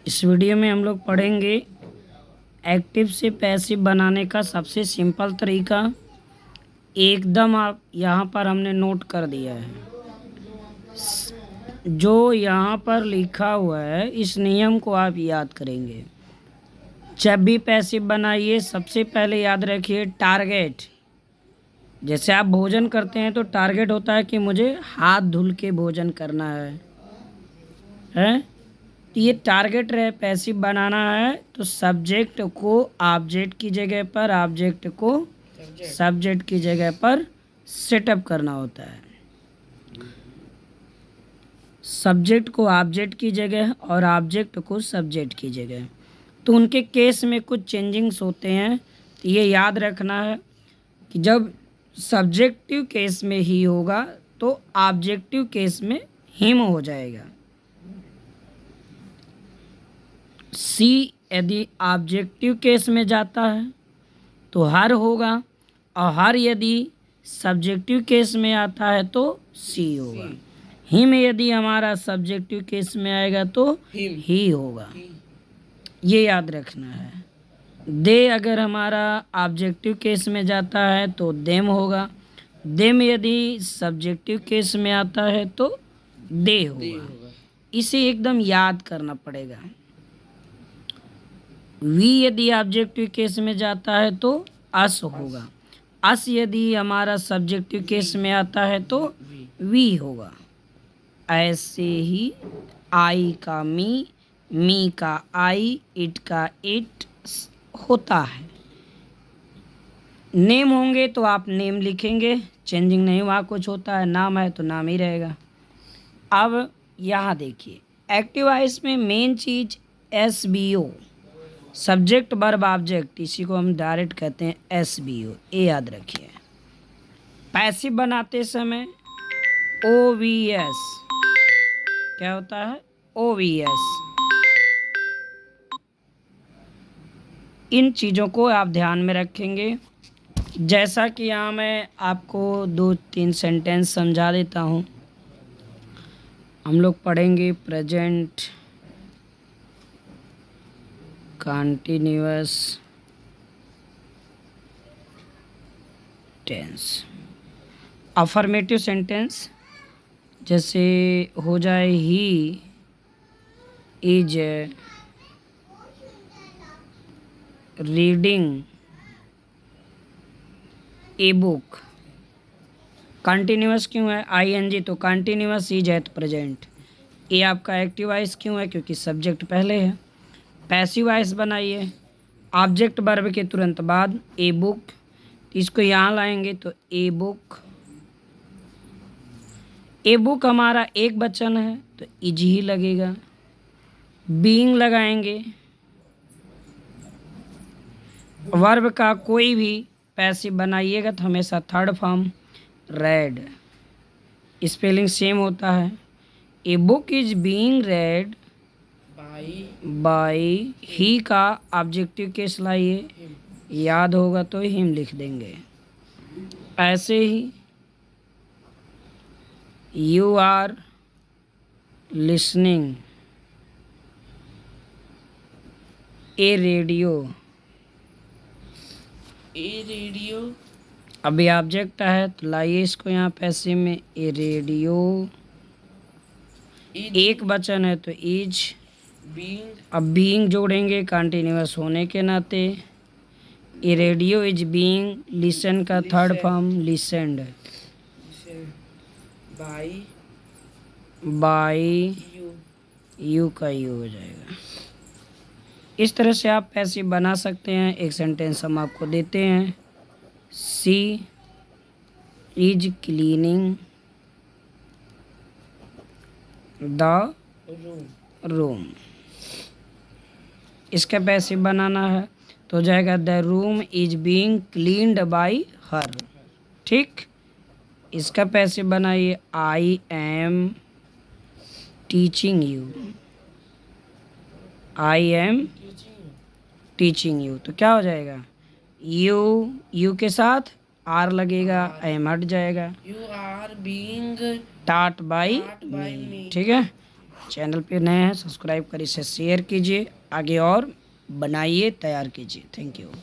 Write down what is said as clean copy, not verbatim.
इस वीडियो में हम लोग पढ़ेंगे एक्टिव से पैसिव बनाने का सबसे सिंपल तरीका। एकदम आप यहाँ पर हमने नोट कर दिया है, जो यहाँ पर लिखा हुआ है इस नियम को आप याद करेंगे। जब भी पैसिव बनाइए सबसे पहले याद रखिए टारगेट। जैसे आप भोजन करते हैं तो टारगेट होता है कि मुझे हाथ धुल के भोजन करना है? तो ये टारगेट रहे पैसिव बनाना है तो सब्जेक्ट को ऑब्जेक्ट की जगह पर, ऑब्जेक्ट को सब्जेक्ट की जगह पर सेटअप करना होता है। सब्जेक्ट को ऑब्जेक्ट की जगह और ऑब्जेक्ट को सब्जेक्ट की जगह। तो उनके केस में कुछ चेंजिंग्स होते हैं, तो ये याद रखना है कि जब सब्जेक्टिव केस में ही होगा तो ऑब्जेक्टिव केस में हिम हो जाएगा। सी यदि ऑब्जेक्टिव केस में जाता है तो हर होगा, और हर यदि सब्जेक्टिव केस में आता है तो सी होगा। हिम यदि हमारा सब्जेक्टिव केस में आएगा तो ही होगा, ये याद रखना है। दे अगर हमारा ऑब्जेक्टिव केस में जाता है तो देम होगा। देम यदि सब्जेक्टिव केस में आता है तो दे होगा। इसे एकदम याद करना पड़ेगा। वी यदि ऑब्जेक्टिव केस में जाता है तो अस होगा। अस यदि हमारा सब्जेक्टिव केस में आता है तो वी होगा। ऐसे ही आई का मी का आई, इट का इट होता है। नेम होंगे तो आप नेम लिखेंगे, चेंजिंग नहीं हुआ, कुछ होता है नाम है तो नाम ही रहेगा। अब यहाँ देखिए एक्टिव वॉइस में मेन चीज SVO, सब्जेक्ट वर्ब ऑब्जेक्ट, इसी को हम डायरेक्ट कहते हैं SVO, ये याद रखिए। पैसिव बनाते समय OVS क्या होता है? OVS। इन चीज़ों को आप ध्यान में रखेंगे। जैसा कि यहाँ मैं आपको 2-3 सेंटेंस समझा देता हूँ। हम लोग पढ़ेंगे present continuous tense. Affirmative sentence जैसे हो जाए he is reading a book. Continuous क्यों है? ING, तो कंटिन्यूअस इज है तो प्रेजेंट। ये आपका एक्टिव वॉइस क्यों है? क्योंकि सब्जेक्ट पहले है। पैसिव वॉइस बनाइए ऑब्जेक्ट वर्ब के तुरंत बाद ए बुक, इसको यहाँ लाएंगे तो ए बुक। ए बुक हमारा एक वचन है तो इज ही लगेगा। बीइंग लगाएंगे, वर्ब का कोई भी पैसिव बनाइएगा तो हमेशा third form read. Spelling same होता है। A book is being read by he का ऑब्जेक्टिव केस लाइए, याद होगा तो हिम लिख देंगे। ऐसे ही you are listening a radio. अभी ऑब्जेक्ट है तो लाइए इसको यहाँ पैसिव में ए रेडियो। एक वचन है तो इज। अब बीइंग जोड़ेंगे कंटिन्यूअस होने के नाते। A radio is being listen का third form listened by you का यू हो जाएगा। इस तरह से आप पैसिव बना सकते हैं। एक सेंटेंस हम आपको देते हैं। सी इज क्लीनिंग द रूम। इसका पैसिव बनाना है तो हो जाएगा the room is being cleaned bye हर। ठीक, इसका पैसिव बनाइए I am teaching you. I am teaching you, तो क्या हो जाएगा? यू के साथ आर लगेगा, एम हट जाएगा। यू आर बीइंग टाट बाई मी। ठीक है, चैनल पे नए हैं सब्सक्राइब कर इसे शेयर कीजिए, आगे और बनाइए, तैयार कीजिए। Thank you.